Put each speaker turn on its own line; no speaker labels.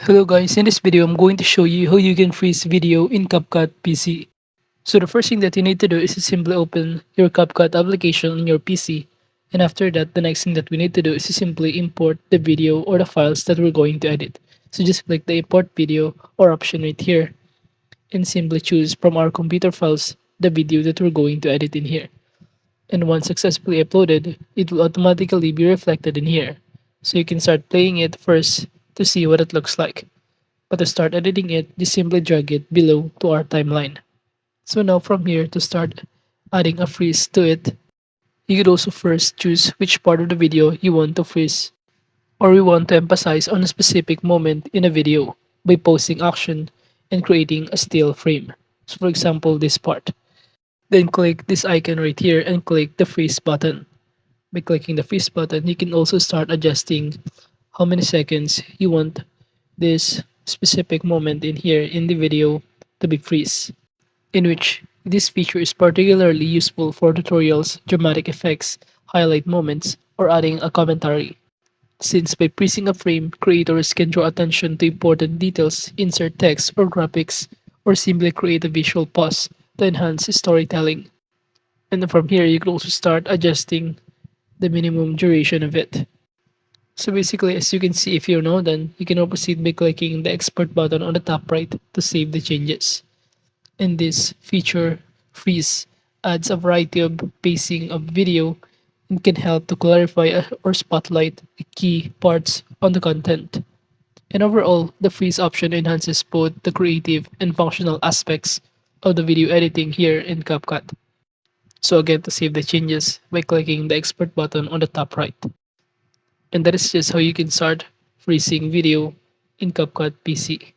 Hello guys, in this video I'm going to show you how you can freeze video in CapCut PC. So the first thing that you need to do is to simply open your CapCut application on your PC, and after that the next thing that we need to do is to simply import the video or the files that we're going to edit. So just click the import video or option right here and simply choose from our computer files the video that we're going to edit in here. And once successfully uploaded, it will automatically be reflected in here. So you can start playing it first to see what it looks like. But to start editing it, just simply drag it below to our timeline. So now from here to start adding a freeze to it, you could also first choose which part of the video you want to freeze or we want to emphasize on a specific moment in a video by pausing action and creating a still frame. So for example, this part. Then click this icon right here and click the freeze button. By clicking the freeze button, you can also start adjusting how many seconds you want this specific moment in here in the video to be freeze, in which this feature is particularly useful for tutorials, dramatic effects, highlight moments, or adding a commentary. Since by freezing a frame, creators can draw attention to important details, insert text or graphics, or simply create a visual pause to enhance storytelling. And from here, you can also start adjusting the minimum duration of it. So basically, as you can see, if you're now done, you can now proceed by clicking the export button on the top right to save the changes. And this feature freeze adds a variety of pacing of video and can help to clarify or spotlight the key parts on the content. And overall, the freeze option enhances both the creative and functional aspects of the video editing here in CapCut. So again, to save the changes by clicking the export button on the top right. And that is just how you can start freezing video in CapCut PC.